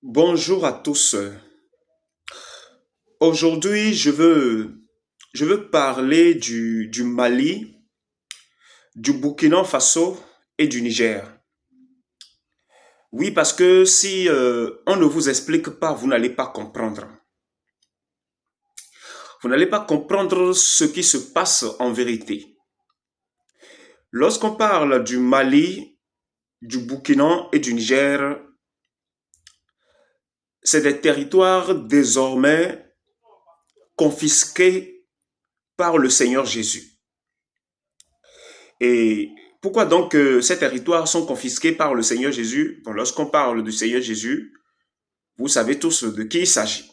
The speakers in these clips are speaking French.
Bonjour à tous. Aujourd'hui, je veux parler du Mali, du Burkina Faso et du Niger. Oui, parce que si on ne vous explique pas, vous n'allez pas comprendre. Vous n'allez pas comprendre ce qui se passe en vérité. Lorsqu'on parle du Mali, du Burkina et du Niger, c'est des territoires désormais confisqués par le Seigneur Jésus. Et pourquoi donc ces territoires sont confisqués par le Seigneur Jésus? Bon, lorsqu'on parle du Seigneur Jésus, vous savez tous de qui il s'agit.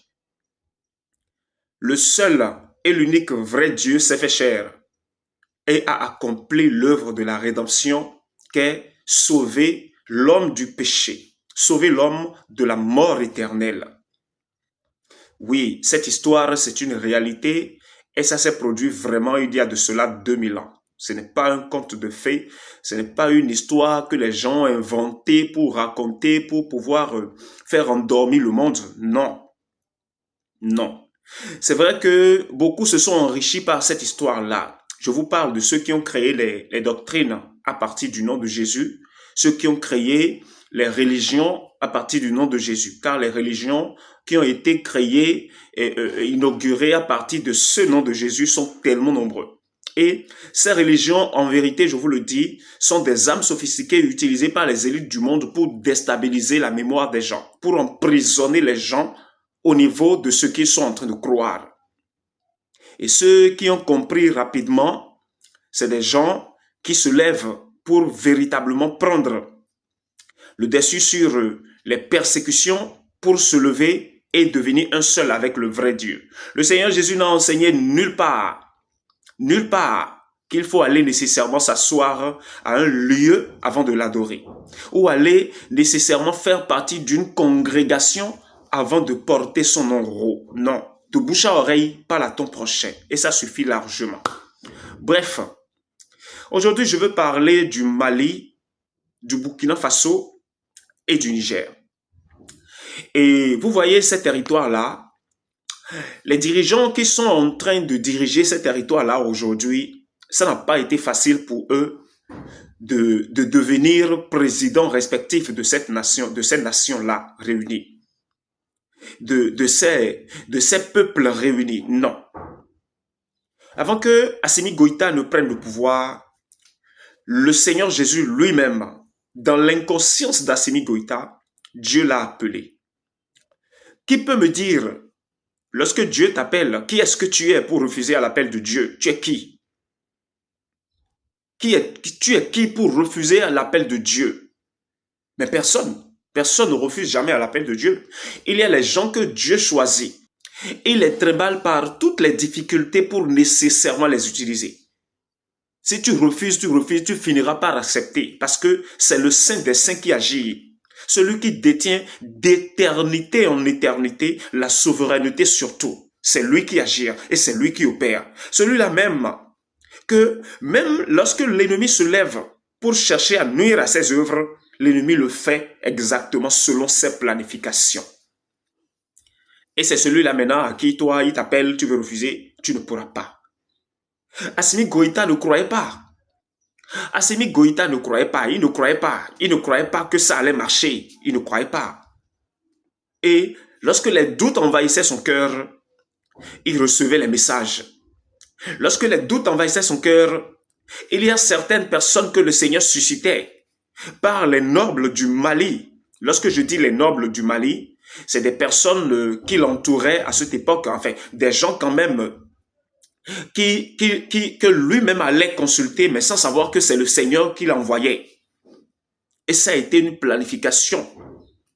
Le seul et l'unique vrai Dieu s'est fait chair et a accompli l'œuvre de la rédemption qu'est sauver l'homme du péché, sauver l'homme de la mort éternelle. Oui, cette histoire, c'est une réalité et ça s'est produit vraiment il y a de cela 2000 ans. Ce n'est pas un conte de fées, ce n'est pas une histoire que les gens ont inventée pour raconter, pour pouvoir faire endormir le monde. Non, non. C'est vrai que beaucoup se sont enrichis par cette histoire-là. Je vous parle de ceux qui ont créé les doctrines à partir du nom de Jésus, ceux qui ont créé les religions à partir du nom de Jésus, car les religions qui ont été créées et inaugurées à partir de ce nom de Jésus sont tellement nombreux. Et ces religions, en vérité, je vous le dis, sont des âmes sophistiquées utilisées par les élites du monde pour déstabiliser la mémoire des gens, pour emprisonner les gens au niveau de ce qu'ils sont en train de croire. Et ceux qui ont compris rapidement, c'est des gens qui se lèvent pour véritablement prendre le dessus sur les persécutions pour se lever et devenir un seul avec le vrai Dieu. Le Seigneur Jésus n'a enseigné nulle part qu'il faut aller nécessairement s'asseoir à un lieu avant de l'adorer, ou aller nécessairement faire partie d'une congrégation avant de porter son nom haut. Non, de bouche à oreille, parle à ton prochain, et ça suffit largement. Bref, aujourd'hui je veux parler du Mali, du Burkina Faso et du Niger. Et vous voyez ces territoires-là, les dirigeants qui sont en train de diriger ces territoires-là aujourd'hui, ça n'a pas été facile pour eux de devenir président respectif de cette nation, de ces nations-là réunies, de ces peuples réunis. Non. Avant que Assimi Goïta ne prenne le pouvoir, le Seigneur Jésus lui-même, dans l'inconscience d'Assimi Goïta, Dieu l'a appelé. Qui peut me dire, lorsque Dieu t'appelle, qui est-ce que tu es pour refuser à l'appel de Dieu? Tu es qui? Tu es qui pour refuser à l'appel de Dieu? Mais personne. Personne ne refuse jamais à l'appel de Dieu. Il y a les gens que Dieu choisit. Il les trimballe par toutes les difficultés pour nécessairement les utiliser. Si tu refuses, tu finiras par accepter parce que c'est le Saint des Saints qui agit. Celui qui détient d'éternité en éternité la souveraineté sur tout. C'est lui qui agit et c'est lui qui opère. Celui-là même que même lorsque l'ennemi se lève pour chercher à nuire à ses œuvres, l'ennemi le fait exactement selon ses planifications. Et c'est celui-là maintenant à qui toi, il t'appelle, tu veux refuser, tu ne pourras pas. Assimi Goïta ne croyait pas. Assimi Goïta ne croyait pas, il ne croyait pas. Il ne croyait pas que ça allait marcher. Il ne croyait pas. Et lorsque les doutes envahissaient son cœur, il recevait les messages. Lorsque les doutes envahissaient son cœur, il y a certaines personnes que le Seigneur suscitait par les nobles du Mali. Lorsque je dis les nobles du Mali, c'est des personnes qui l'entouraient à cette époque, enfin, des gens quand même que lui-même allait consulter, mais sans savoir que c'est le Seigneur qui l'envoyait. Et ça a été une planification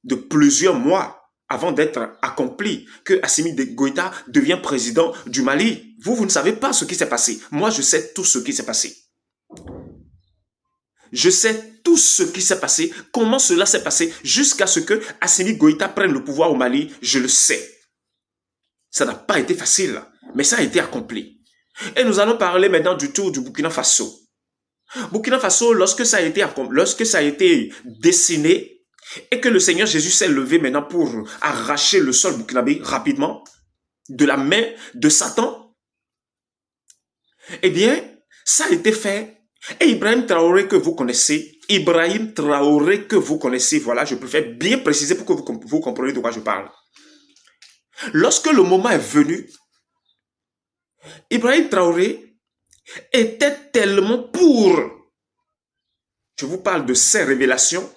de plusieurs mois avant d'être accompli, que Assimi Goïta devient président du Mali. Vous ne savez pas ce qui s'est passé. Moi, je sais tout ce qui s'est passé. Je sais tout ce qui s'est passé, comment cela s'est passé, jusqu'à ce que Assimi Goïta prenne le pouvoir au Mali, je le sais. Ça n'a pas été facile, mais ça a été accompli. Et nous allons parler maintenant du tour du Burkina Faso. Burkina Faso, lorsque ça a été dessiné, et que le Seigneur Jésus s'est levé maintenant pour arracher le sol burkinabé rapidement de la main de Satan, eh bien, ça a été fait. Et Ibrahim Traoré que vous connaissez, voilà, je préfère bien préciser pour que vous compreniez de quoi je parle. Lorsque le moment est venu, Ibrahim Traoré était tellement pour. Je vous parle de ses révélations,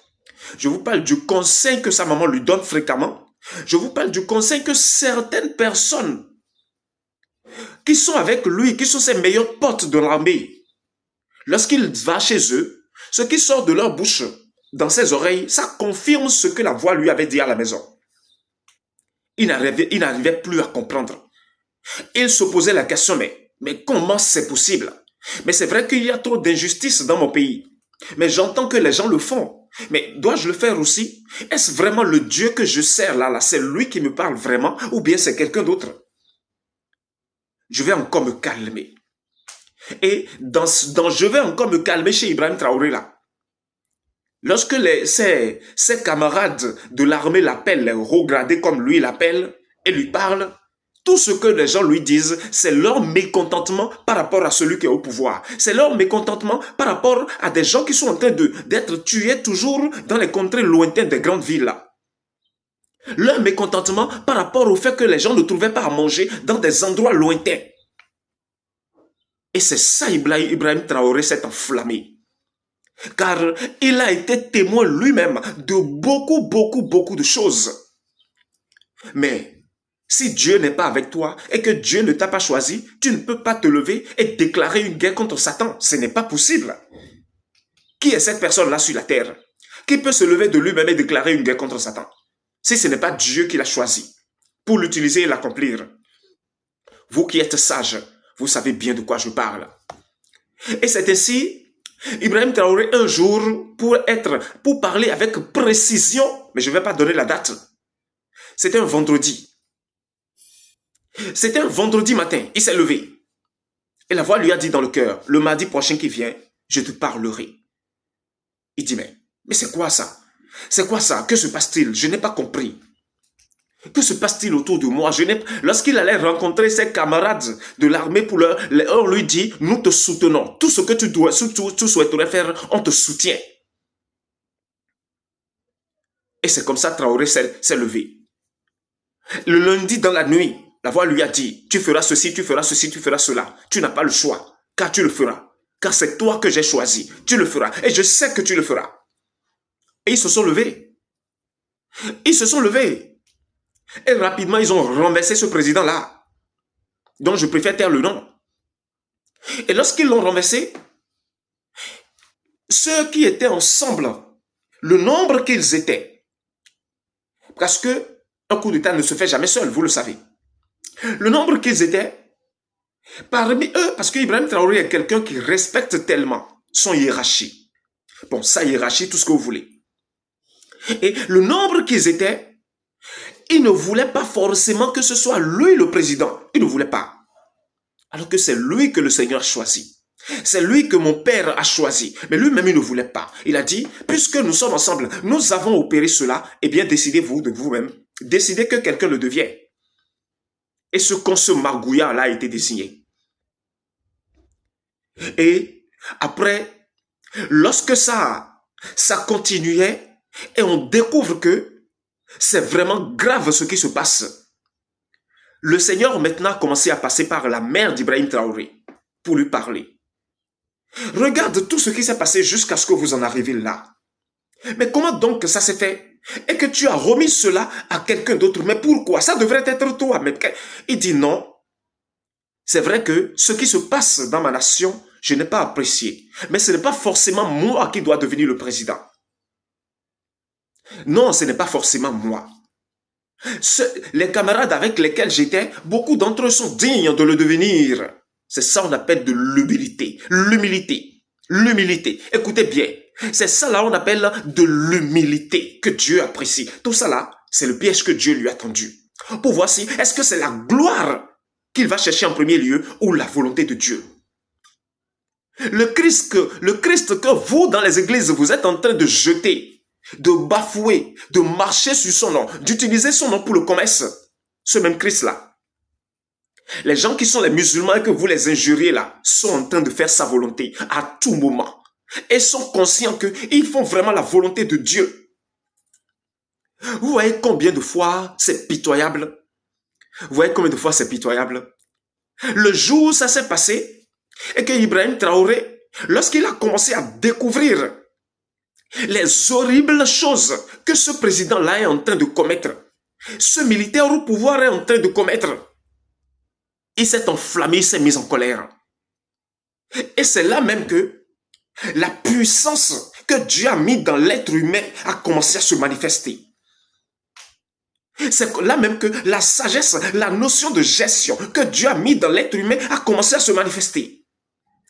je vous parle du conseil que sa maman lui donne fréquemment, je vous parle du conseil que certaines personnes qui sont avec lui, qui sont ses meilleurs potes de l'armée, lorsqu'il va chez eux, ce qui sort de leur bouche, dans ses oreilles, ça confirme ce que la voix lui avait dit à la maison. Il n'arrivait plus à comprendre. Il se posait la question, mais comment c'est possible? Mais c'est vrai qu'il y a trop d'injustice dans mon pays. Mais j'entends que les gens le font. Mais dois-je le faire aussi? Est-ce vraiment le Dieu que je sers là, c'est lui qui me parle vraiment ou bien c'est quelqu'un d'autre? Je vais encore me calmer. Et je vais encore me calmer chez Ibrahim Traoré là. Lorsque ses camarades de l'armée l'appellent, regradés comme lui l'appelle, et lui parlent, tout ce que les gens lui disent, c'est leur mécontentement par rapport à celui qui est au pouvoir. C'est leur mécontentement par rapport à des gens qui sont en train d'être tués toujours dans les contrées lointaines des grandes villes là. Leur mécontentement par rapport au fait que les gens ne trouvaient pas à manger dans des endroits lointains. Et c'est ça Ibrahim Traoré s'est enflammé. Car il a été témoin lui-même de beaucoup de choses. Mais si Dieu n'est pas avec toi et que Dieu ne t'a pas choisi, tu ne peux pas te lever et déclarer une guerre contre Satan. Ce n'est pas possible. Qui est cette personne-là sur la terre? Qui peut se lever de lui-même et déclarer une guerre contre Satan? Si ce n'est pas Dieu qui l'a choisi pour l'utiliser et l'accomplir. Vous qui êtes sages, vous savez bien de quoi je parle. Et c'est ainsi, Ibrahim Traoré, un jour, pour parler avec précision, mais je ne vais pas donner la date. C'était un vendredi. C'était un vendredi matin, il s'est levé. Et la voix lui a dit dans le cœur, le mardi prochain qui vient, je te parlerai. Il dit, mais c'est quoi ça? C'est quoi ça? Que se passe-t-il? Je n'ai pas compris. Que se passe-t-il autour de moi? Lorsqu'il allait rencontrer ses camarades de l'armée, on lui dit, nous te soutenons. Tout ce que tu souhaiterais faire, on te soutient. Et c'est comme ça Traoré s'est levé. Le lundi dans la nuit, la voix lui a dit, tu feras ceci, tu feras ceci, tu feras cela. Tu n'as pas le choix, car tu le feras. Car c'est toi que j'ai choisi. Tu le feras. Et je sais que tu le feras. Et ils se sont levés. Ils se sont levés. Et rapidement, ils ont renversé ce président-là, dont je préfère taire le nom. Et lorsqu'ils l'ont renversé, ceux qui étaient ensemble, le nombre qu'ils étaient, parce que un coup d'État ne se fait jamais seul, vous le savez. Le nombre qu'ils étaient, parmi eux, parce qu'Ibrahim Traoré est quelqu'un qui respecte tellement son hiérarchie. Bon, sa hiérarchie, tout ce que vous voulez. Et le nombre qu'ils étaient, il ne voulait pas forcément que ce soit lui le président. Il ne voulait pas. Alors que c'est lui que le Seigneur a choisi. C'est lui que mon père a choisi. Mais lui-même, il ne voulait pas. Il a dit, puisque nous sommes ensemble, nous avons opéré cela, eh bien, décidez-vous de vous-même. Décidez que quelqu'un le devienne. Et ce magouillat-là a été désigné. Et après, lorsque ça continuait, et on découvre que c'est vraiment grave ce qui se passe. Le Seigneur maintenant a commencé à passer par la mère d'Ibrahim Traoré pour lui parler. Regarde tout ce qui s'est passé jusqu'à ce que vous en arriviez là. Mais comment donc ça s'est fait? Et que tu as remis cela à quelqu'un d'autre. Mais pourquoi? Ça devrait être toi. Mais il dit non. C'est vrai que ce qui se passe dans ma nation, je n'ai pas apprécié. Mais ce n'est pas forcément moi qui dois devenir le président. Non, ce n'est pas forcément moi. Les camarades avec lesquels j'étais, beaucoup d'entre eux sont dignes de le devenir. C'est ça qu'on appelle de l'humilité. L'humilité. Écoutez bien. C'est ça là on appelle de l'humilité que Dieu apprécie. Tout ça là, c'est le piège que Dieu lui a tendu. Pour voir si, est-ce que c'est la gloire qu'il va chercher en premier lieu ou la volonté de Dieu. Le Christ que vous, dans les églises, vous êtes en train de jeter, de bafouer, de marcher sur son nom, d'utiliser son nom pour le commerce. Ce même Christ-là. Les gens qui sont les musulmans et que vous les injuriez là, sont en train de faire sa volonté à tout moment. Et sont conscients qu'ils font vraiment la volonté de Dieu. Vous voyez combien de fois c'est pitoyable? Vous voyez combien de fois c'est pitoyable? Le jour où ça s'est passé, et que Ibrahim Traoré, lorsqu'il a commencé à découvrir les horribles choses que ce président-là est en train de commettre, ce militaire au pouvoir est en train de commettre, il s'est enflammé, il s'est mis en colère. Et c'est là même que la puissance que Dieu a mis dans l'être humain a commencé à se manifester. C'est là même que la sagesse, la notion de gestion que Dieu a mis dans l'être humain a commencé à se manifester.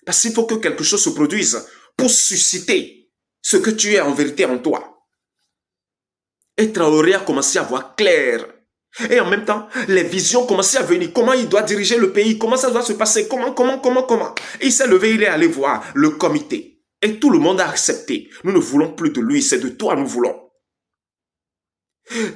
Parce qu'il faut que quelque chose se produise pour susciter ce que tu es en vérité en toi. Et Traoré a commencé à voir clair. Et en même temps, les visions commençaient à venir. Comment il doit diriger le pays? Comment ça doit se passer? Comment? Et il s'est levé, il est allé voir le comité. Et tout le monde a accepté. Nous ne voulons plus de lui, c'est de toi nous voulons.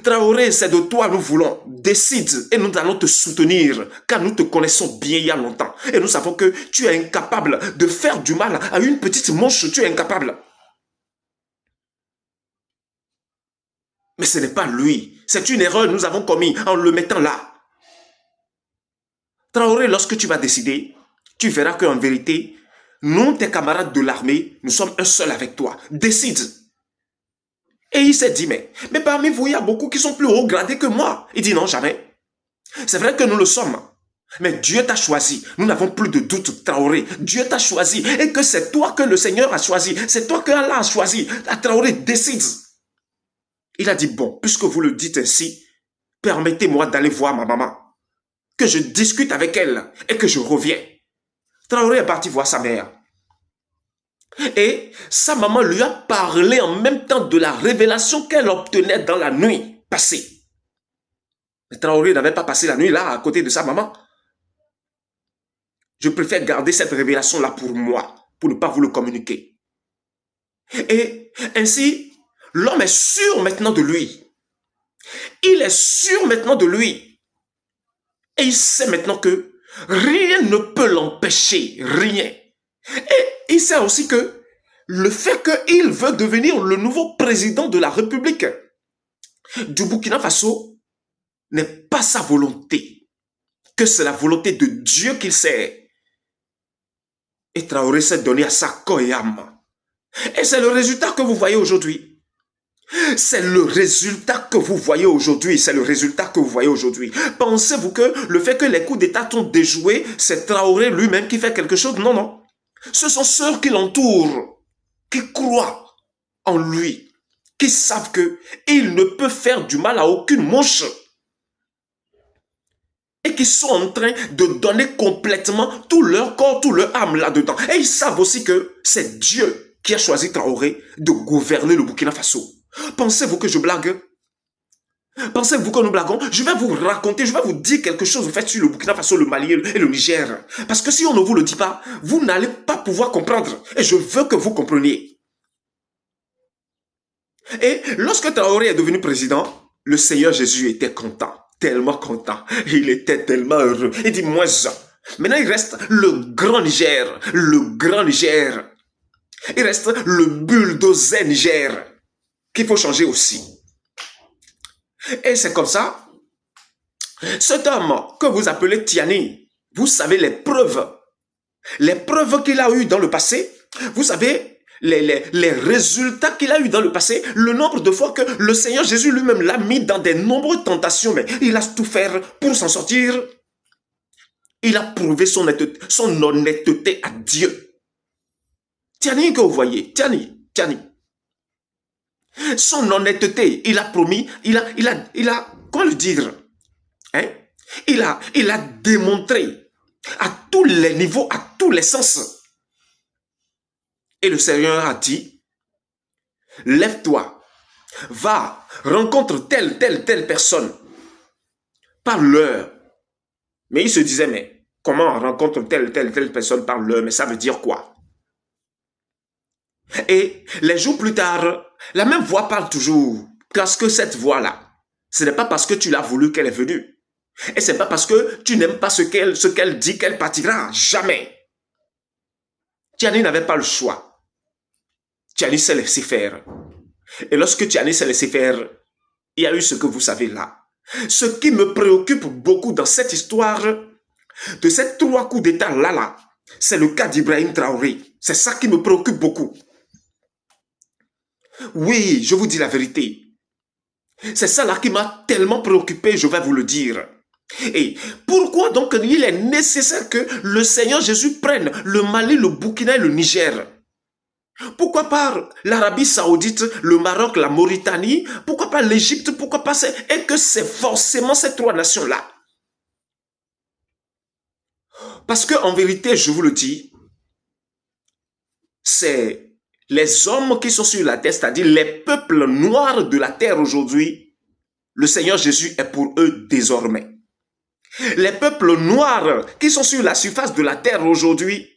Traoré, c'est de toi nous voulons. Décide et nous allons te soutenir car nous te connaissons bien il y a longtemps. Et nous savons que tu es incapable de faire du mal à une petite mouche. Tu es incapable. Mais ce n'est pas lui. C'est une erreur que nous avons commise en le mettant là. Traoré, lorsque tu vas décider, tu verras qu'en vérité, nous, tes camarades de l'armée, nous sommes un seul avec toi. Décide. Et il s'est dit, mais parmi vous, il y a beaucoup qui sont plus haut gradés que moi. Il dit, non, jamais. C'est vrai que nous le sommes. Mais Dieu t'a choisi. Nous n'avons plus de doute, Traoré. Dieu t'a choisi. Et que c'est toi que le Seigneur a choisi. C'est toi que Allah a choisi. La Traoré, décide. Il a dit, bon, puisque vous le dites ainsi, permettez-moi d'aller voir ma maman. Que je discute avec elle et que je reviens. Traoré est parti voir sa mère. Et sa maman lui a parlé en même temps de la révélation qu'elle obtenait dans la nuit passée. Mais Traoré n'avait pas passé la nuit là à côté de sa maman. Je préfère garder cette révélation-là pour moi, pour ne pas vous le communiquer. Et ainsi, l'homme est sûr maintenant de lui. Il est sûr maintenant de lui. Et il sait maintenant que rien ne peut l'empêcher, rien. Et il sait aussi que le fait qu'il veut devenir le nouveau président de la République du Burkina Faso n'est pas sa volonté, que c'est la volonté de Dieu qu'il sait. Et Traoré s'est donné à sa corps et âme. Et c'est le résultat que vous voyez aujourd'hui. C'est le résultat que vous voyez aujourd'hui. C'est le résultat que vous voyez aujourd'hui. Pensez-vous que le fait que les coups d'État ont déjoué, c'est Traoré lui-même qui fait quelque chose? Non, non. Ce sont ceux qui l'entourent, qui croient en lui, qui savent qu'il ne peut faire du mal à aucune mouche. Et qui sont en train de donner complètement tout leur corps, tout leur âme là-dedans. Et ils savent aussi que c'est Dieu qui a choisi Traoré de gouverner le Burkina Faso. Pensez-vous que je blague? Pensez-vous que nous blaguons? Je vais vous raconter, je vais vous dire quelque chose en fait sur le Burkina Faso, le Mali et le Niger. Parce que si on ne vous le dit pas, vous n'allez pas pouvoir comprendre. Et je veux que vous compreniez. Et lorsque Traoré est devenu président, le Seigneur Jésus était content. Tellement content. Il était tellement heureux. Il dit, moi, maintenant il reste le grand Niger. Le grand Niger. Il reste le bulldozer Niger qu'il faut changer aussi. Et c'est comme ça. Cet homme que vous appelez Tiani, vous savez les preuves qu'il a eues dans le passé. Vous savez les résultats qu'il a eu dans le passé, le nombre de fois que le Seigneur Jésus lui-même l'a mis dans de nombreuses tentations, mais il a tout fait pour s'en sortir. Il a prouvé son honnêteté à Dieu. Tiani que vous voyez, Tiani. Son honnêteté, il a promis, il a, comment le dire, hein? Il a démontré à tous les niveaux, à tous les sens. Et le Seigneur a dit, lève-toi, va, rencontre telle personne, parle-leur. Mais il se disait, mais comment on rencontre telle personne, parle-leur, mais ça veut dire quoi? Et les jours plus tard, la même voix parle toujours. Parce que cette voix-là, ce n'est pas parce que tu l'as voulu qu'elle est venue. Et ce n'est pas parce que tu n'aimes pas ce qu'elle dit qu'elle partira. Jamais. Tiani n'avait pas le choix. Tiani s'est laissé faire. Et lorsque Tiani s'est laissé faire, il y a eu ce que vous savez là. Ce qui me préoccupe beaucoup dans cette histoire, de ces 3 coups d'état là, c'est le cas d'Ibrahim Traoré. C'est ça qui me préoccupe beaucoup. Oui, je vous dis la vérité. C'est ça là qui m'a tellement préoccupé, je vais vous le dire. Et pourquoi donc il est nécessaire que le Seigneur Jésus prenne le Mali, le Burkina et le Niger? Pourquoi pas l'Arabie Saoudite, le Maroc, la Mauritanie? Pourquoi pas l'Égypte? Pourquoi pas et que c'est forcément ces 3 nations-là? Parce que en vérité, je vous le dis, c'est les hommes qui sont sur la terre, c'est-à-dire les peuples noirs de la terre aujourd'hui, le Seigneur Jésus est pour eux désormais. Les peuples noirs qui sont sur la surface de la terre aujourd'hui,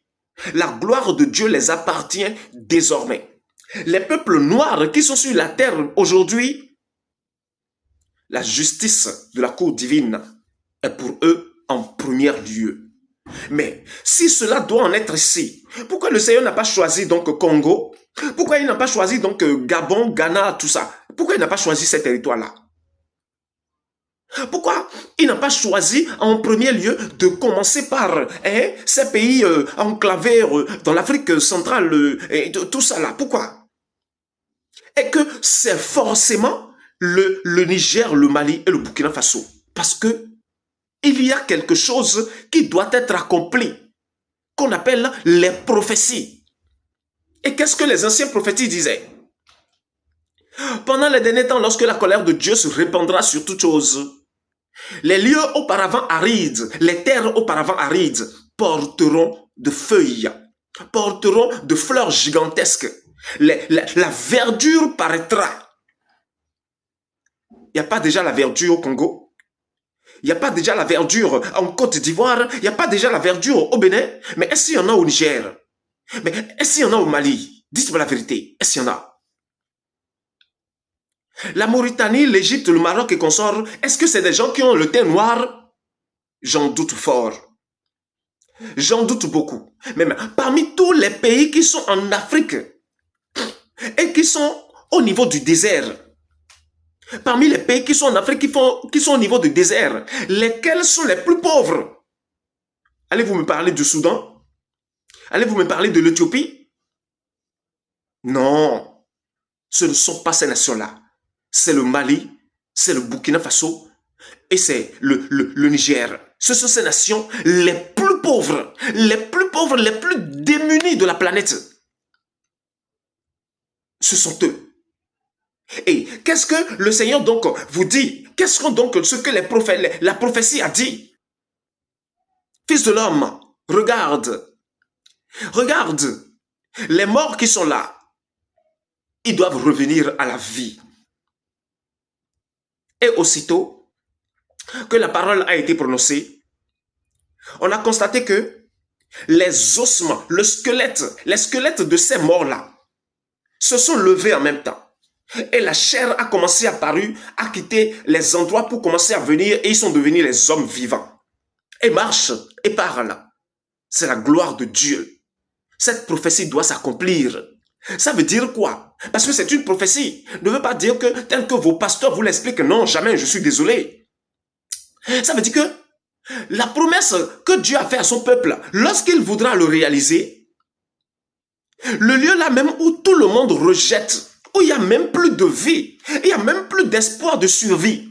la gloire de Dieu les appartient désormais. Les peuples noirs qui sont sur la terre aujourd'hui, la justice de la cour divine est pour eux en premier lieu. Mais si cela doit en être ainsi, pourquoi le Seigneur n'a pas choisi donc Congo? Pourquoi il n'a pas choisi donc Gabon, Ghana, tout ça? Pourquoi il n'a pas choisi ces territoires-là? Pourquoi il n'a pas choisi en premier lieu de commencer par ces pays enclavés dans l'Afrique centrale et tout ça là? Pourquoi? Et que c'est forcément le Niger, le Mali et le Burkina Faso. Parce que il y a quelque chose qui doit être accompli, qu'on appelle les prophéties. Et qu'est-ce que les anciens prophètes disaient? Pendant les derniers temps, lorsque la colère de Dieu se répandra sur toutes choses, les lieux auparavant arides, les terres auparavant arides, porteront de feuilles, porteront de fleurs gigantesques. La verdure paraîtra. Il n'y a pas déjà la verdure au Congo? Il n'y a pas déjà la verdure en Côte d'Ivoire? Il n'y a pas déjà la verdure au Bénin? Mais est-ce qu'il y en a au Niger? Mais est-ce qu'il y en a au Mali? Dites-moi la vérité, est-ce qu'il y en a? La Mauritanie, l'Égypte, le Maroc et consorts, est-ce que c'est des gens qui ont le teint noir? J'en doute fort. J'en doute beaucoup. Même parmi tous les pays qui sont en Afrique et qui sont au niveau du désert, parmi les pays qui sont en Afrique, qui sont au niveau du désert, lesquels sont les plus pauvres? Allez-vous me parler du Soudan? Allez-vous me parler de l'Éthiopie? Non, ce ne sont pas ces nations-là. C'est le Mali, c'est le Burkina Faso et c'est le Niger. Ce sont ces nations les plus pauvres, les plus démunies de la planète. Ce sont eux. Et qu'est-ce que le Seigneur donc vous dit? Qu'est-ce que donc ce que la prophétie a dit? Fils de l'homme, regarde, les morts qui sont là, ils doivent revenir à la vie. Et aussitôt que la parole a été prononcée, on a constaté que les ossements, les squelettes de ces morts-là se sont levés en même temps. Et la chair a commencé à apparaître, à quitter les endroits pour commencer à venir et ils sont devenus les hommes vivants. Et marchent et parlent. C'est la gloire de Dieu. Cette prophétie doit s'accomplir. Ça veut dire quoi? Parce que c'est une prophétie. Ne veut pas dire que tel que vos pasteurs vous l'expliquent. Non, jamais, je suis désolé. Ça veut dire que la promesse que Dieu a faite à son peuple, lorsqu'il voudra le réaliser, le lieu là même où tout le monde rejette, où il n'y a même plus de vie, il n'y a même plus d'espoir de survie.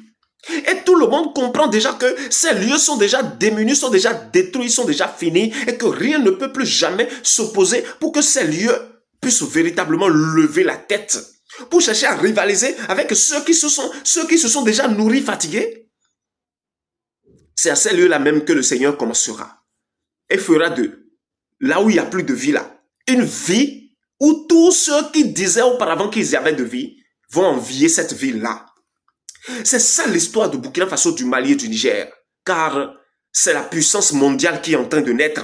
Et tout le monde comprend déjà que ces lieux sont déjà démunis, sont déjà détruits, sont déjà finis et que rien ne peut plus jamais s'opposer pour que ces lieux puissent véritablement lever la tête pour chercher à rivaliser avec ceux qui se sont déjà nourris, fatigués. C'est à ces lieux-là même que le Seigneur commencera et fera de là où il n'y a plus de vie là, une vie où tous ceux qui disaient auparavant qu'ils avaient de vie vont envier cette ville-là. C'est ça l'histoire de Burkina Faso, du Mali et du Niger, car c'est la puissance mondiale qui est en train de naître.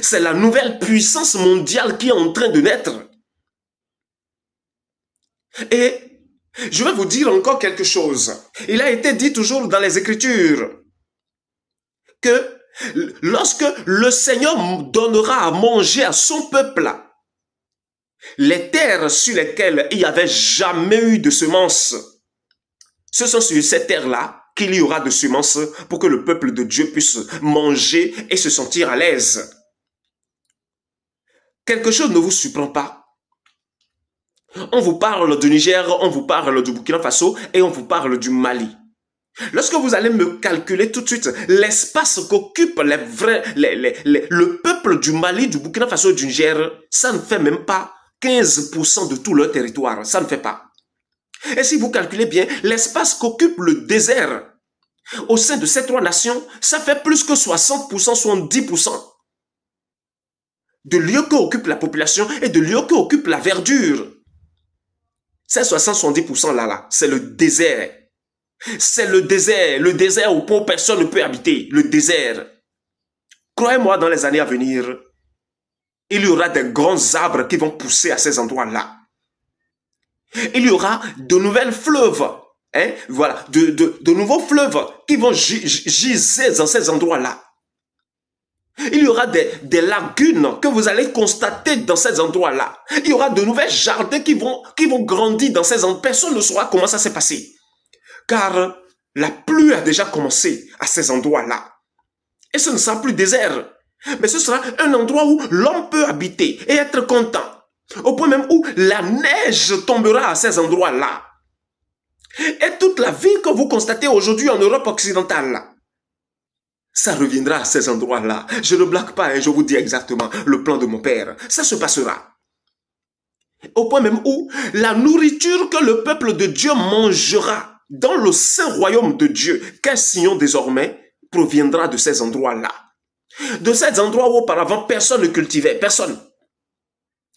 C'est la nouvelle puissance mondiale qui est en train de naître. Et je vais vous dire encore quelque chose. Il a été dit toujours dans les Écritures que lorsque le Seigneur donnera à manger à son peuple, les terres sur lesquelles il n'y avait jamais eu de semences, ce sont sur ces terres-là qu'il y aura de semences pour que le peuple de Dieu puisse manger et se sentir à l'aise. Quelque chose ne vous surprend pas. On vous parle du Niger, on vous parle du Burkina Faso et on vous parle du Mali. Lorsque vous allez me calculer tout de suite l'espace qu'occupe le peuple du Mali, du Burkina Faso et du Niger, ça ne fait même pas 15% de tout leur territoire. Ça ne fait pas. Et si vous calculez bien l'espace qu'occupe le désert au sein de ces trois nations, ça fait plus que 60%, 70% de lieux qu'occupe la population et de lieux qu'occupe la verdure. Ces 60-70% là, c'est le désert. C'est le désert où personne ne peut habiter, le désert. Croyez-moi, dans les années à venir, il y aura des grands arbres qui vont pousser à ces endroits-là. Il y aura de nouvelles fleuves, voilà, de nouveaux fleuves qui vont giser dans ces endroits-là. Il y aura des lagunes que vous allez constater dans ces endroits-là. Il y aura de nouvelles jardins qui vont grandir dans ces endroits. Personne ne saura comment ça s'est passé. Car la pluie a déjà commencé à ces endroits-là. Et ce ne sera plus désert. Mais ce sera un endroit où l'homme peut habiter et être content. Au point même où la neige tombera à ces endroits-là. Et toute la vie que vous constatez aujourd'hui en Europe occidentale, ça reviendra à ces endroits-là. Je ne blague pas, je vous dis exactement le plan de mon père. Ça se passera. Au point même où la nourriture que le peuple de Dieu mangera dans le saint royaume de Dieu, qu'un sillon désormais, proviendra de ces endroits-là. De ces endroits où auparavant personne ne cultivait, personne.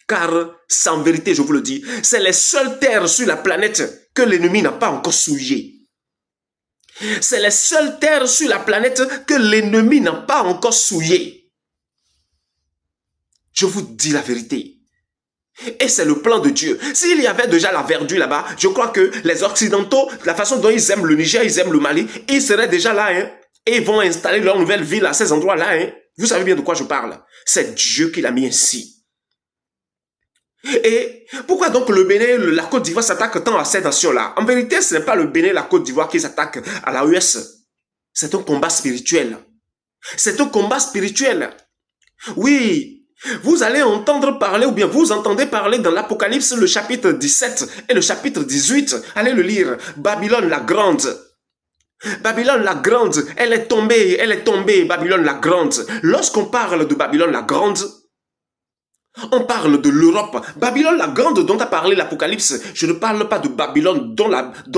Car, en vérité, je vous le dis, c'est les seules terres sur la planète que l'ennemi n'a pas encore souillées. C'est les seules terres sur la planète que l'ennemi n'a pas encore souillées. Je vous dis la vérité. Et c'est le plan de Dieu. S'il y avait déjà la verdure là-bas, je crois que les Occidentaux, la façon dont ils aiment le Niger, ils aiment le Mali, ils seraient déjà là, et ils vont installer leur nouvelle ville à ces endroits-là. Vous savez bien de quoi je parle. C'est Dieu qui l'a mis ainsi. Et pourquoi donc le Bénin, la Côte d'Ivoire s'attaque tant à ces nations-là? En vérité, ce n'est pas le Bénin, la Côte d'Ivoire qui s'attaque à la US. C'est un combat spirituel. C'est un combat spirituel. Oui, vous allez entendre parler, ou bien vous entendez parler dans l'Apocalypse, le chapitre 17 et le chapitre 18. Allez le lire. Babylone la grande. Babylone la grande, elle est tombée, Babylone la grande. Lorsqu'on parle de Babylone la grande, on parle de l'Europe. Babylone la grande dont a parlé l'Apocalypse, je ne parle pas de Babylone dont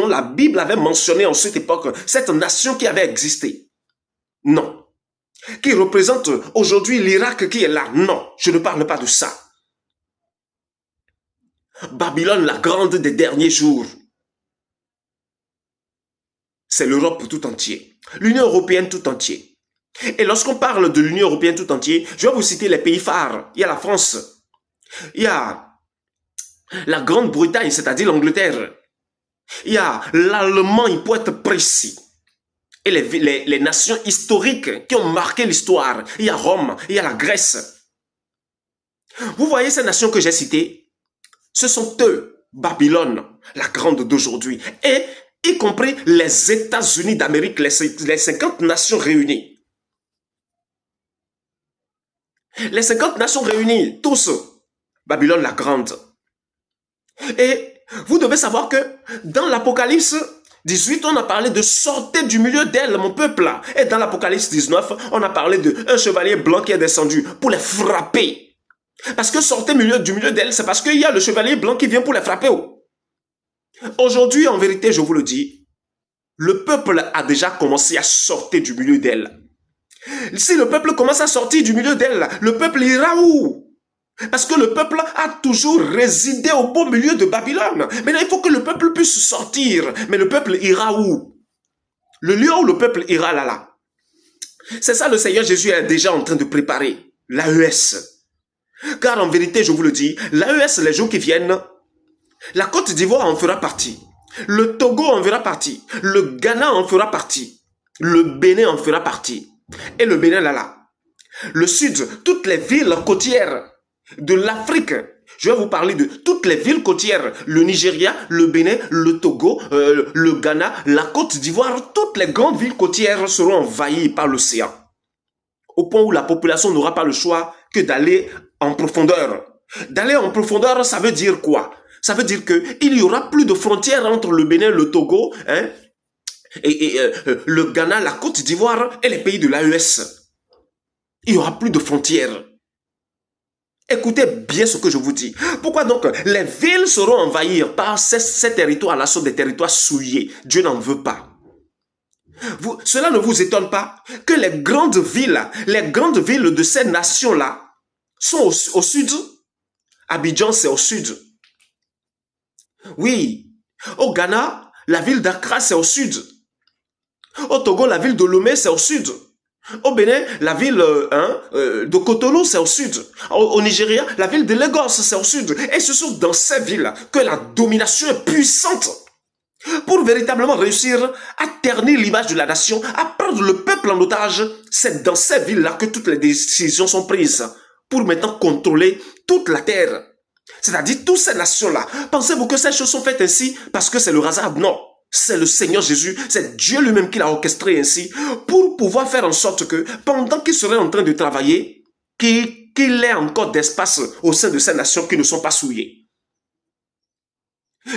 la Bible avait mentionné en cette époque, cette nation qui avait existé. Non. Qui représente aujourd'hui l'Irak qui est là. Non, je ne parle pas de ça. Babylone la grande des derniers jours. C'est l'Europe tout entier. L'Union européenne tout entier. Et lorsqu'on parle de l'Union européenne tout entier, je vais vous citer les pays phares. Il y a la France, il y a la Grande-Bretagne, c'est-à-dire l'Angleterre. Il y a l'Allemagne, pour être précis. Et les nations historiques qui ont marqué l'histoire. Il y a Rome, il y a la Grèce. Vous voyez ces nations que j'ai citées? Ce sont eux, Babylone, la grande d'aujourd'hui. Et y compris les États-Unis d'Amérique, les 50 nations réunies. Les 50 nations réunies, tous, Babylone la grande. Et vous devez savoir que dans l'Apocalypse 18, on a parlé de sortir du milieu d'elle, mon peuple. Et dans l'Apocalypse 19, on a parlé d'un chevalier blanc qui est descendu pour les frapper. Parce que sortir du milieu d'elle, c'est parce qu'il y a le chevalier blanc qui vient pour les frapper. Aujourd'hui, en vérité, je vous le dis, le peuple a déjà commencé à sortir du milieu d'elle. Si le peuple commence à sortir du milieu d'elle, le peuple ira où? Parce que le peuple a toujours résidé au beau milieu de Babylone. Maintenant, il faut que le peuple puisse sortir. Mais le peuple ira où? Le lieu où le peuple ira là. C'est ça le Seigneur Jésus est déjà en train de préparer. L'AES. Car en vérité, je vous le dis, l'AES, les jours qui viennent, La Côte d'Ivoire en fera partie. Le Togo en fera partie. Le Ghana en fera partie. Le Bénin en fera partie. Et le Bénin là. Le Sud, toutes les villes côtières de l'Afrique. Je vais vous parler de toutes les villes côtières. Le Nigeria, le Bénin, le Togo, le Ghana, la Côte d'Ivoire. Toutes les grandes villes côtières seront envahies par l'océan. Au point où la population n'aura pas le choix que d'aller en profondeur. D'aller en profondeur, ça veut dire quoi? Ça veut dire qu'il n'y aura plus de frontières entre le Bénin, le Togo, le Ghana, la Côte d'Ivoire et les pays de l'AES. Il n'y aura plus de frontières. Écoutez bien ce que je vous dis. Pourquoi donc les villes seront envahies par ces territoires-là, sont des territoires souillés. Dieu n'en veut pas. Cela ne vous étonne pas que les grandes villes de ces nations-là sont au sud. Abidjan, c'est au sud. Oui. Au Ghana, la ville d'Accra, c'est au sud. Au Togo, la ville de Lomé, c'est au sud. Au Bénin, la ville de Cotonou, c'est au sud. Au Nigeria, la ville de Lagos, c'est au sud. Et ce sont dans ces villes que la domination est puissante. Pour véritablement réussir à ternir l'image de la nation, à prendre le peuple en otage, c'est dans ces villes-là que toutes les décisions sont prises pour maintenant contrôler toute la terre. C'est-à-dire toutes ces nations-là. Pensez-vous que ces choses sont faites ainsi parce que c'est le hasard? Non. C'est le Seigneur Jésus, c'est Dieu lui-même qui l'a orchestré ainsi pour pouvoir faire en sorte que pendant qu'il serait en train de travailler, qu'il ait encore d'espace au sein de ces nations qui ne sont pas souillées.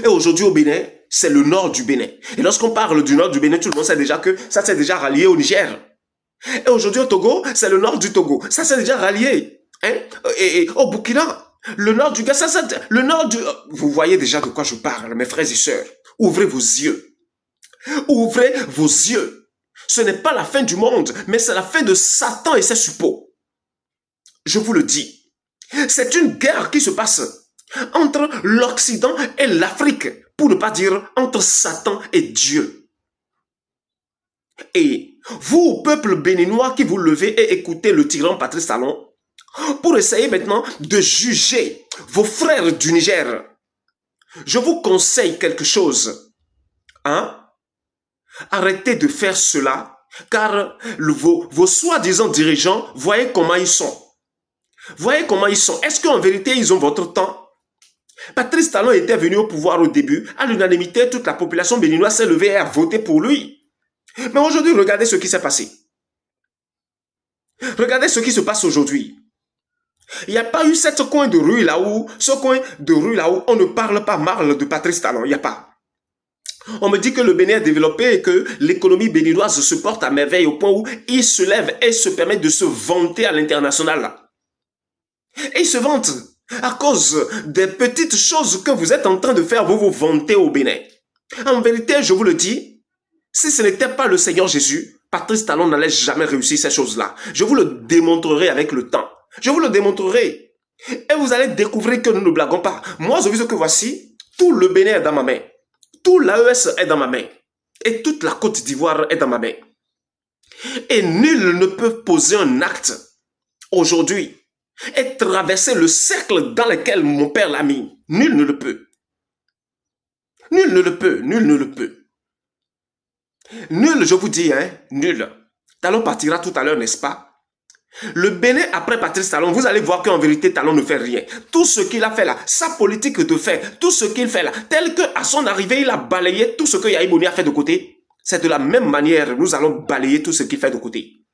Et aujourd'hui au Bénin, c'est le nord du Bénin. Et lorsqu'on parle du nord du Bénin, tout le monde sait déjà que ça s'est déjà rallié au Niger. Et aujourd'hui au Togo, c'est le nord du Togo. Ça s'est déjà rallié. Et au Burkina, le nord du Ghana, le nord du... Vous voyez déjà de quoi je parle, mes frères et sœurs. Ouvrez vos yeux. Ouvrez vos yeux. Ce n'est pas la fin du monde, mais c'est la fin de Satan et ses suppôts. Je vous le dis. C'est une guerre qui se passe entre l'Occident et l'Afrique, pour ne pas dire entre Satan et Dieu. Et vous, peuple béninois qui vous levez et écoutez le tyran Patrice Talon, pour essayer maintenant de juger vos frères du Niger, je vous conseille quelque chose. Arrêtez de faire cela, car vos soi-disant dirigeants, voyez comment ils sont. Voyez comment ils sont. Est-ce qu'en vérité, ils ont votre temps? Patrice Talon était venu au pouvoir au début. À l'unanimité, toute la population béninoise s'est levée et a voté pour lui. Mais aujourd'hui, regardez ce qui s'est passé. Regardez ce qui se passe aujourd'hui. Il n'y a pas eu ce coin de rue là où on ne parle pas mal de Patrice Talon. Il n'y a pas. On me dit que le Bénin est développé et que l'économie béninoise se porte à merveille au point où il se lève et se permet de se vanter à l'international. Et il se vante à cause des petites choses que vous êtes en train de faire, vous vous vantez au Bénin. En vérité, je vous le dis, si ce n'était pas le Seigneur Jésus, Patrice Talon n'allait jamais réussir ces choses-là. Je vous le démontrerai avec le temps. Je vous le démontrerai. Et vous allez découvrir que nous ne blaguons pas. Moi, je vous dis que voici, tout le Bénin est dans ma main. Tout l'AES est dans ma main. Et toute la Côte d'Ivoire est dans ma main. Et nul ne peut poser un acte aujourd'hui et traverser le cercle dans lequel mon père l'a mis. Nul ne le peut. Nul ne le peut. Nul ne le peut. Nul, je vous dis, nul. Talon partira tout à l'heure, n'est-ce pas? Le Bénin, après Patrice Talon, vous allez voir qu'en vérité, Talon ne fait rien. Tout ce qu'il a fait là, sa politique de fait, tout ce qu'il fait là, tel qu'à son arrivée, il a balayé tout ce que Yahi Boni a fait de côté. C'est de la même manière, nous allons balayer tout ce qu'il fait de côté.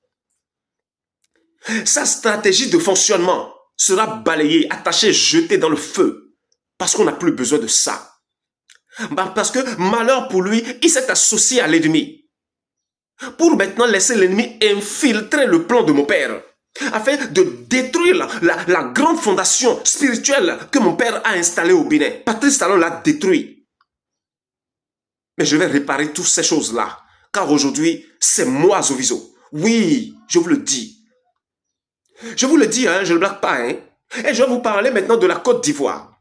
Sa stratégie de fonctionnement sera balayée, attachée, jetée dans le feu. Parce qu'on n'a plus besoin de ça. Parce que, malheur pour lui, il s'est associé à l'ennemi. Pour maintenant laisser l'ennemi infiltrer le plan de mon père, afin de détruire la grande fondation spirituelle que mon père a installée au Bénin. Patrice Talon l'a détruit. Mais je vais réparer toutes ces choses-là, car aujourd'hui, c'est moi Zoviso. Oui, je vous le dis. Je vous le dis, je ne blague pas. Et je vais vous parler maintenant de la Côte d'Ivoire.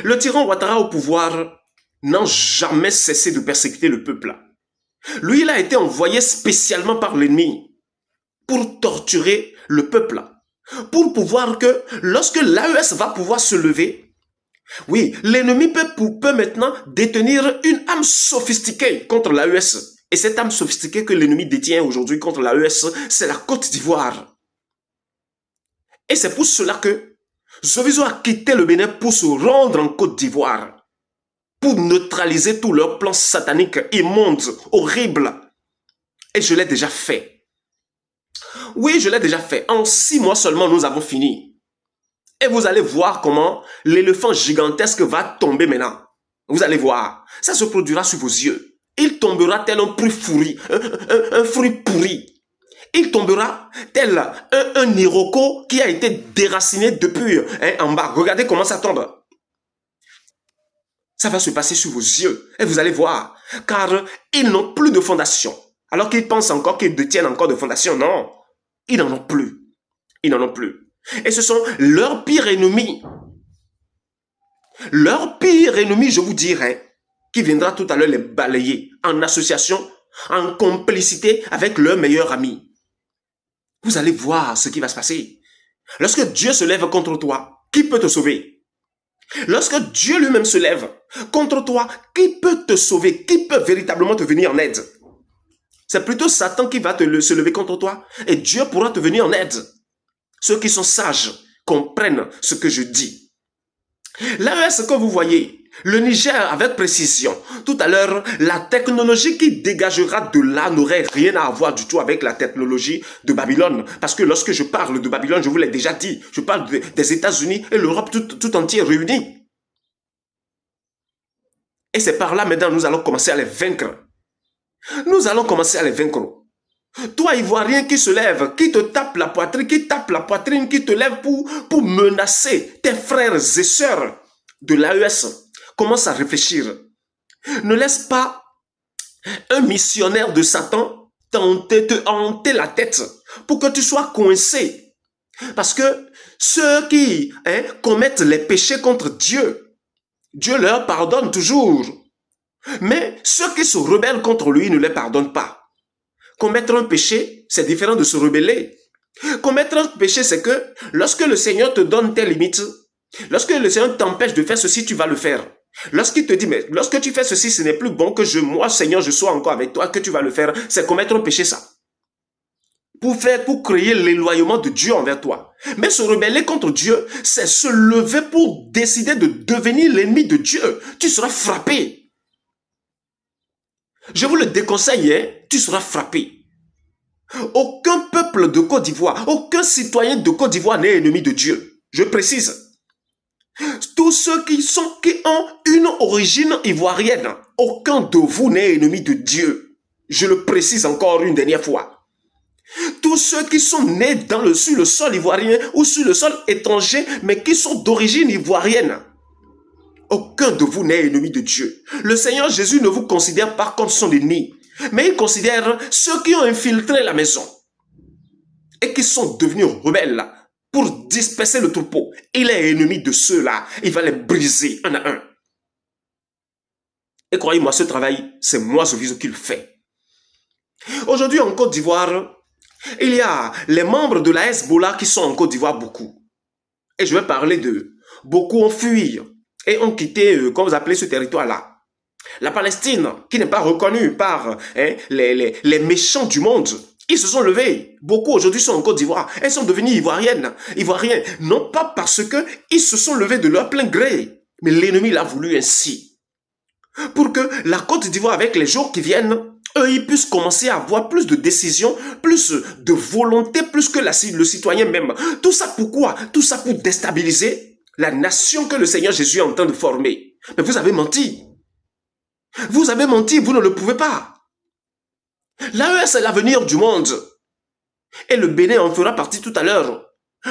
Le tyran Ouattara au pouvoir n'a jamais cessé de persécuter le peuple. Lui, il a été envoyé spécialement par l'ennemi pour torturer le peuple. Pour pouvoir que, lorsque l'AES va pouvoir se lever, Oui, l'ennemi peut maintenant détenir une âme sophistiquée contre l'AES. Et cette âme sophistiquée que l'ennemi détient aujourd'hui contre l'AES, c'est la Côte d'Ivoire. Et c'est pour cela que Zoviso a quitté le Bénin pour se rendre en Côte d'Ivoire, pour neutraliser tous leurs plans sataniques, immondes, horribles. Et je l'ai déjà fait. Oui, je l'ai déjà fait. En 6 mois seulement, nous avons fini. Et vous allez voir comment l'éléphant gigantesque va tomber maintenant. Vous allez voir. Ça se produira sous vos yeux. Il tombera tel un fruit pourri. Un fruit pourri. Il tombera tel un iroko qui a été déraciné depuis en bas. Regardez comment ça tombe. Ça va se passer sous vos yeux. Et vous allez voir. Car ils n'ont plus de fondation. Alors qu'ils pensent encore qu'ils détiennent encore de fondation. Non. Ils n'en ont plus. Ils n'en ont plus. Et ce sont leurs pires ennemis. Leur pire ennemi, je vous dirais, qui viendra tout à l'heure les balayer en association, en complicité avec leur meilleur ami. Vous allez voir ce qui va se passer. Lorsque Dieu se lève contre toi, qui peut te sauver? Lorsque Dieu lui-même se lève contre toi, qui peut te sauver? Qui peut véritablement te venir en aide? C'est plutôt Satan qui va se lever contre toi et Dieu pourra te venir en aide. Ceux qui sont sages comprennent ce que je dis. L'AES que vous voyez, le Niger avec précision, tout à l'heure, la technologie qui dégagera de là n'aurait rien à voir du tout avec la technologie de Babylone. Parce que lorsque je parle de Babylone, je vous l'ai déjà dit, je parle des États-Unis et l'Europe tout entière réunie. Et c'est par là maintenant nous allons commencer à les vaincre. Nous allons commencer à les vaincre. Toi, Ivoirien qui se lève, qui te tape la poitrine, qui te lève pour menacer tes frères et sœurs de l'AES, commence à réfléchir. Ne laisse pas un missionnaire de Satan te hanter la tête pour que tu sois coincé. Parce que ceux qui commettent les péchés contre Dieu, Dieu leur pardonne toujours. Mais ceux qui se rebellent contre lui ne les pardonne pas. Commettre un péché, c'est différent de se rebeller. Commettre un péché, c'est que lorsque le Seigneur te donne tes limites, lorsque le Seigneur t'empêche de faire ceci, tu vas le faire. Lorsqu'il te dit, mais lorsque tu fais ceci, ce n'est plus bon que moi, Seigneur, je sois encore avec toi, que tu vas le faire, c'est commettre un péché, ça. Pour créer l'éloignement de Dieu envers toi. Mais se rebeller contre Dieu, c'est se lever pour décider de devenir l'ennemi de Dieu. Tu seras frappé. Je vous le déconseille, tu seras frappé. Aucun peuple de Côte d'Ivoire, aucun citoyen de Côte d'Ivoire n'est ennemi de Dieu. Je précise. Tous ceux qui ont une origine ivoirienne, aucun de vous n'est ennemi de Dieu. Je le précise encore une dernière fois. Tous ceux qui sont nés sur le sol ivoirien ou sur le sol étranger, mais qui sont d'origine ivoirienne, aucun de vous n'est ennemi de Dieu. Le Seigneur Jésus ne vous considère pas comme son ennemi, mais il considère ceux qui ont infiltré la maison et qui sont devenus rebelles pour disperser le troupeau. Il est ennemi de ceux-là. Il va les briser un à un. Et croyez-moi, ce travail, c'est moi, Zoviso, qui le fait. Aujourd'hui, en Côte d'Ivoire, il y a les membres de la Hezbollah qui sont en Côte d'Ivoire beaucoup. Et je vais parler d'eux. Beaucoup ont fui et ont quitté, comment vous appelez ce territoire-là. La Palestine, qui n'est pas reconnue par les méchants du monde, ils se sont levés. Beaucoup aujourd'hui sont en Côte d'Ivoire. Elles sont devenues ivoiriens. Non pas parce qu'ils se sont levés de leur plein gré, mais l'ennemi l'a voulu ainsi. Pour que la Côte d'Ivoire, avec les jours qui viennent, eux, ils puissent commencer à avoir plus de décisions, plus de volonté, plus que le citoyen même. Tout ça pourquoi? Tout ça pour déstabiliser la nation que le Seigneur Jésus est en train de former. Mais vous avez menti. Vous avez menti, vous ne le pouvez pas. L'AES est l'avenir du monde. Et le Bénin en fera partie tout à l'heure.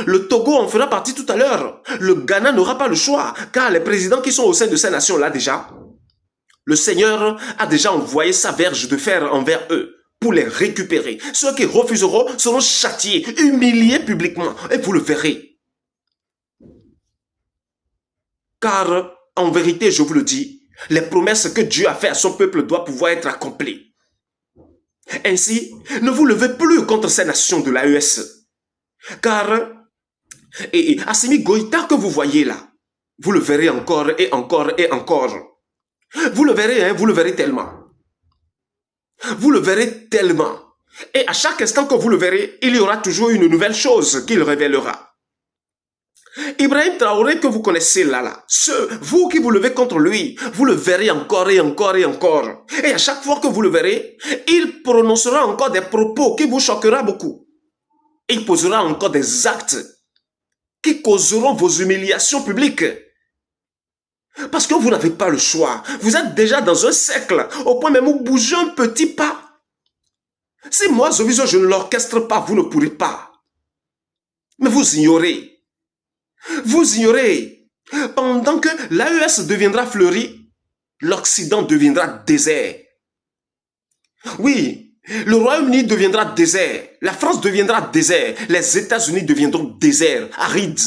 Le Togo en fera partie tout à l'heure. Le Ghana n'aura pas le choix, car les présidents qui sont au sein de ces nations-là déjà, le Seigneur a déjà envoyé sa verge de fer envers eux pour les récupérer. Ceux qui refuseront seront châtiés, humiliés publiquement, et vous le verrez. Car, en vérité, je vous le dis, les promesses que Dieu a faites à son peuple doivent pouvoir être accomplies. Ainsi, ne vous levez plus contre ces nations de l'AES. Car, Assimi Goïta que vous voyez là, Vous le verrez encore et encore et encore. Vous le verrez, hein, vous le verrez tellement. Vous le verrez tellement. Et à chaque instant que vous le verrez, il y aura toujours une nouvelle chose qu'il révélera. Ibrahim Traoré que vous connaissez là, vous qui vous levez contre lui, vous le verrez encore et encore et encore. Et à chaque fois que vous le verrez, il prononcera encore des propos qui vous choquera beaucoup. Il posera encore des actes qui causeront vos humiliations publiques. Parce que vous n'avez pas le choix. Vous êtes déjà dans un cercle, au point même où bouger un petit pas. Si moi, je ne l'orchestre pas, vous ne pourrez pas. Mais vous ignorez. Vous ignorez. Pendant que l'AES deviendra fleuri, l'Occident deviendra désert. Oui, le Royaume-Uni deviendra désert. La France deviendra désert. Les États-Unis deviendront déserts, arides.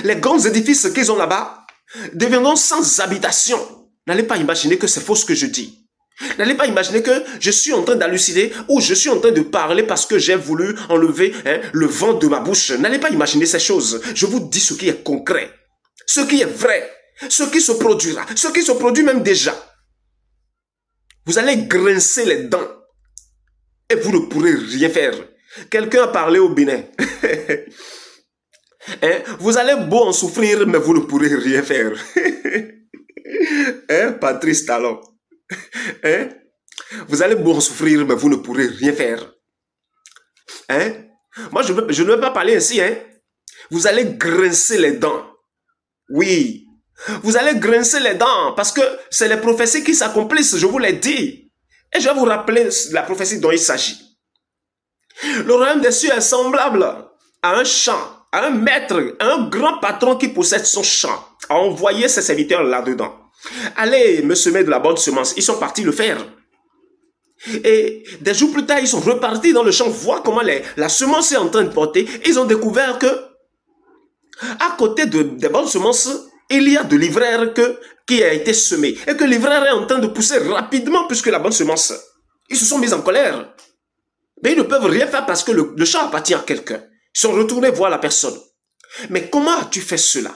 Les grands édifices qu'ils ont là-bas deviendront sans habitation. N'allez pas imaginer que c'est faux ce que je dis. N'allez pas imaginer que je suis en train d'halluciner ou je suis en train de parler parce que j'ai voulu enlever le vent de ma bouche. N'allez pas imaginer ces choses. Je vous dis ce qui est concret, ce qui est vrai, ce qui se produira, ce qui se produit même déjà. Vous allez grincer les dents et vous ne pourrez rien faire. Quelqu'un a parlé au Bénin. Vous allez beau en souffrir, mais vous ne pourrez rien faire. Patrice Talon. Vous allez beau en souffrir, mais vous ne pourrez rien faire. Moi, je ne veux pas parler ainsi. Vous allez grincer les dents. Oui. Vous allez grincer les dents parce que c'est les prophéties qui s'accomplissent, je vous l'ai dit. Et je vais vous rappeler la prophétie dont il s'agit. Le royaume des cieux est semblable à un champ, à un maître, à un grand patron qui possède son champ, a envoyé ses serviteurs là-dedans. Allez me semer de la bonne semence. Ils sont partis le faire. Et des jours plus tard, ils sont repartis dans le champ, voir comment la semence est en train de porter. Ils ont découvert que, à côté des bonnes semences, il y a de l'ivraie qui a été semé. Et que l'ivraie est en train de pousser rapidement plus que la bonne semence. Ils se sont mis en colère. Mais ils ne peuvent rien faire parce que le champ appartient à quelqu'un. Ils sont retournés voir la personne. Mais comment as-tu fait cela?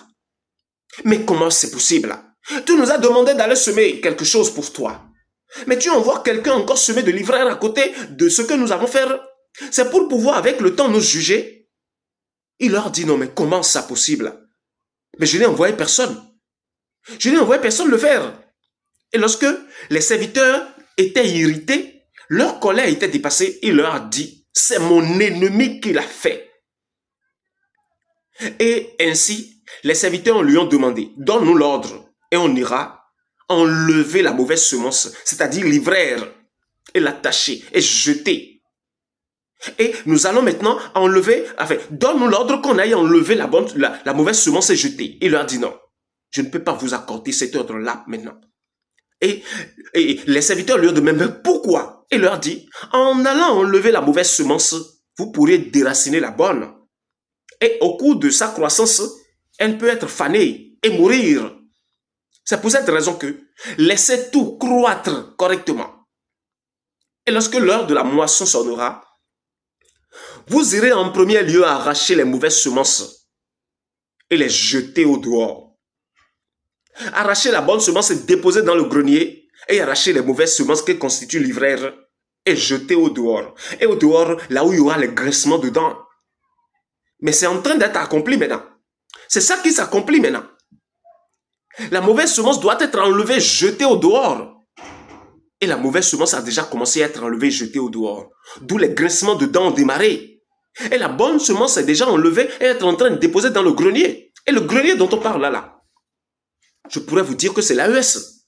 Mais comment c'est possible? Tu nous as demandé d'aller semer quelque chose pour toi. Mais tu envoies quelqu'un encore semer de l'ivraie à côté de ce que nous avons fait. C'est pour pouvoir avec le temps nous juger. Il leur dit non mais comment ça possible? Mais je n'ai envoyé personne. Je n'ai envoyé personne le faire. Et lorsque les serviteurs étaient irrités, leur colère était dépassée, il leur a dit c'est mon ennemi qui l'a fait. Et ainsi, les serviteurs lui ont demandé donne-nous l'ordre. Et on ira enlever la mauvaise semence, c'est-à-dire l'ivraie, et l'attacher, et jeter. Et nous allons maintenant enlever, donne-nous l'ordre qu'on aille enlever la mauvaise semence et jeter. Il leur a dit non, je ne peux pas vous accorder cet ordre-là maintenant. Et les serviteurs lui ont demandé, mais pourquoi? Il leur a dit, en allant enlever la mauvaise semence, vous pourrez déraciner la bonne. Et au cours de sa croissance, elle peut être fanée et mourir. C'est pour cette raison que laissez tout croître correctement. Et lorsque l'heure de la moisson sonnera, vous irez en premier lieu arracher les mauvaises semences et les jeter au dehors. Arracher la bonne semence et déposer dans le grenier et arracher les mauvaises semences qui constituent l'ivraie et jeter au dehors. Et au dehors, là où il y aura les graissements dedans. Mais c'est en train d'être accompli maintenant. C'est ça qui s'accomplit maintenant. La mauvaise semence doit être enlevée, jetée au dehors. Et la mauvaise semence a déjà commencé à être enlevée, jetée au dehors. D'où les graissements dedans ont démarré. Et la bonne semence est déjà enlevée et est en train de déposer dans le grenier. Et le grenier dont on parle là, je pourrais vous dire que c'est l'AES.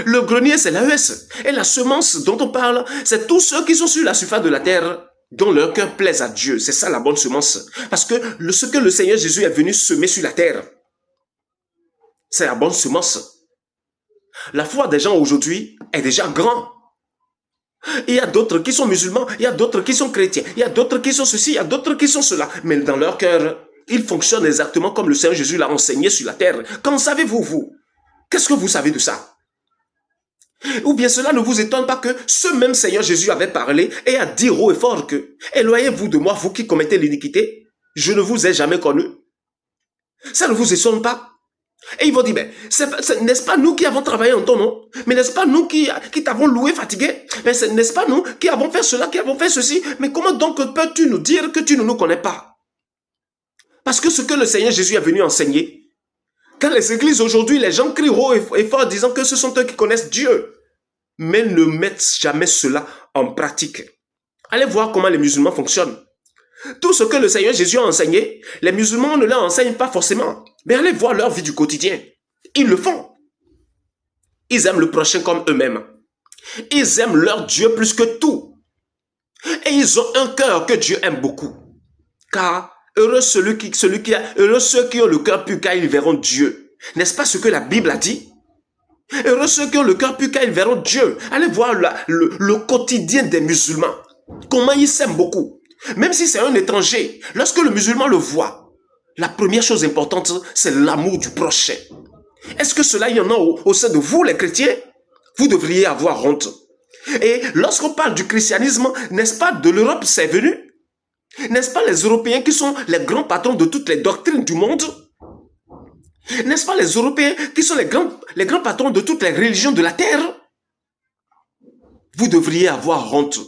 Le grenier, c'est l'AES. Et la semence dont on parle, c'est tous ceux qui sont sur la surface de la terre, dont leur cœur plaise à Dieu. C'est ça la bonne semence. Parce que ce que le Seigneur Jésus est venu semer sur la terre, c'est la bonne semence. La foi des gens aujourd'hui est déjà grande. Il y a d'autres qui sont musulmans, il y a d'autres qui sont chrétiens, il y a d'autres qui sont ceci, il y a d'autres qui sont cela. Mais dans leur cœur, ils fonctionnent exactement comme le Seigneur Jésus l'a enseigné sur la terre. Qu'en savez-vous, vous? Qu'est-ce que vous savez de ça? Ou bien cela ne vous étonne pas que ce même Seigneur Jésus avait parlé et a dit haut et fort que « Éloignez-vous de moi, vous qui commettez l'iniquité, je ne vous ai jamais connu. » Ça ne vous étonne pas? Et ils vont dire, mais n'est-ce pas nous qui avons travaillé en ton nom? Mais n'est-ce pas nous qui t'avons loué fatigué? Mais n'est-ce pas nous qui avons fait cela, qui avons fait ceci? Mais comment donc peux-tu nous dire que tu ne nous connais pas? Parce que ce que le Seigneur Jésus est venu enseigner, dans les églises aujourd'hui, les gens crient haut et fort disant que ce sont eux qui connaissent Dieu, mais ne mettent jamais cela en pratique. Allez voir comment les musulmans fonctionnent. Tout ce que le Seigneur Jésus a enseigné, les musulmans ne l'enseignent pas forcément. Mais allez voir leur vie du quotidien. Ils le font. Ils aiment le prochain comme eux-mêmes. Ils aiment leur Dieu plus que tout. Et ils ont un cœur que Dieu aime beaucoup. Car heureux ceux qui ont le cœur pur, car ils verront Dieu. N'est-ce pas ce que la Bible a dit? Heureux ceux qui ont le cœur pur, car ils verront Dieu. Allez voir le quotidien des musulmans. Comment ils s'aiment beaucoup. Même si c'est un étranger, lorsque le musulman le voit, la première chose importante, c'est l'amour du prochain. Est-ce que cela, il y en a au sein de vous, les chrétiens? Vous devriez avoir honte. Et lorsqu'on parle du christianisme, n'est-ce pas de l'Europe c'est venu? N'est-ce pas les Européens qui sont les grands patrons de toutes les doctrines du monde? N'est-ce pas les Européens qui sont les grands patrons de toutes les religions de la terre? Vous devriez avoir honte.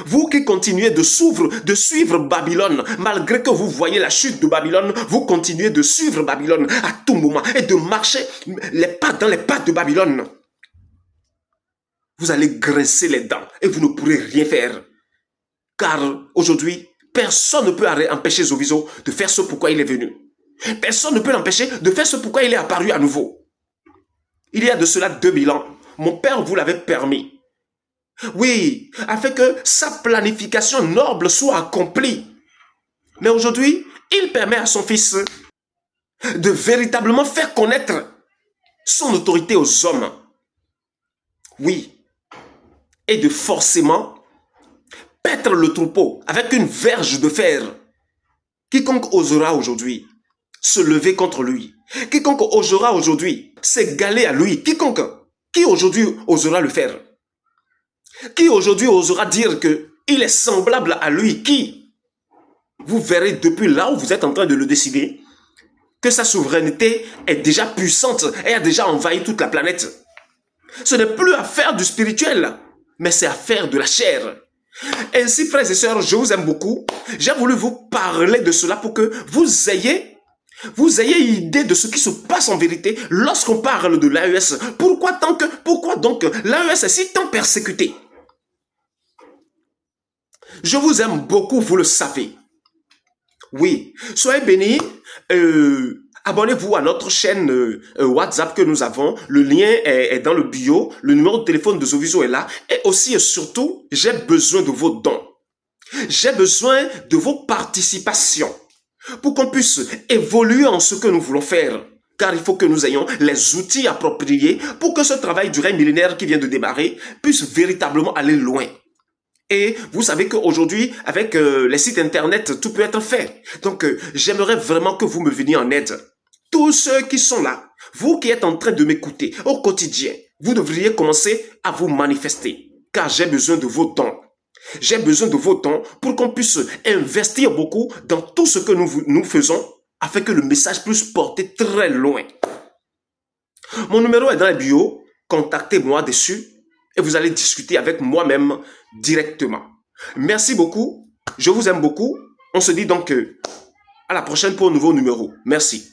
Vous qui continuez de suivre Babylone, malgré que vous voyez la chute de Babylone, vous continuez de suivre Babylone à tout moment et de marcher dans les pas de Babylone. Vous allez grincer les dents et vous ne pourrez rien faire. Car aujourd'hui, personne ne peut empêcher Zoviso de faire ce pourquoi il est venu. Personne ne peut l'empêcher de faire ce pourquoi il est apparu à nouveau. Il y a de cela 2000 ans, mon père vous l'avait permis. Oui, afin que sa planification noble soit accomplie. Mais aujourd'hui, il permet à son fils de véritablement faire connaître son autorité aux hommes. Oui, et de forcément paître le troupeau avec une verge de fer. Quiconque osera aujourd'hui se lever contre lui, quiconque osera aujourd'hui s'égaler à lui, qui aujourd'hui osera le faire? Qui aujourd'hui osera dire qu'il est semblable à lui? Qui? Vous verrez depuis là où vous êtes en train de le décider que sa souveraineté est déjà puissante et a déjà envahi toute la planète. Ce n'est plus affaire du spirituel, mais c'est affaire de la chair. Ainsi, frères et sœurs, je vous aime beaucoup. J'ai voulu vous parler de cela pour que vous ayez idée de ce qui se passe en vérité lorsqu'on parle de l'AES. Pourquoi donc l'AES est si tant persécuté? Je vous aime beaucoup, vous le savez. Oui, soyez bénis. Abonnez-vous à notre chaîne WhatsApp que nous avons. Le lien est dans le bio. Le numéro de téléphone de Zoviso est là. Et aussi et surtout, j'ai besoin de vos dons. J'ai besoin de vos participations pour qu'on puisse évoluer en ce que nous voulons faire. Car il faut que nous ayons les outils appropriés pour que ce travail du règne millénaire qui vient de démarrer puisse véritablement aller loin. Et vous savez qu'aujourd'hui, avec les sites internet, tout peut être fait. Donc, j'aimerais vraiment que vous me veniez en aide. Tous ceux qui sont là, vous qui êtes en train de m'écouter au quotidien, vous devriez commencer à vous manifester. Car j'ai besoin de vos dons. J'ai besoin de vos dons pour qu'on puisse investir beaucoup dans tout ce que nous faisons afin que le message puisse porter très loin. Mon numéro est dans la bio. Contactez-moi dessus. Et vous allez discuter avec moi-même directement. Merci beaucoup. Je vous aime beaucoup. On se dit donc à la prochaine pour un nouveau numéro. Merci.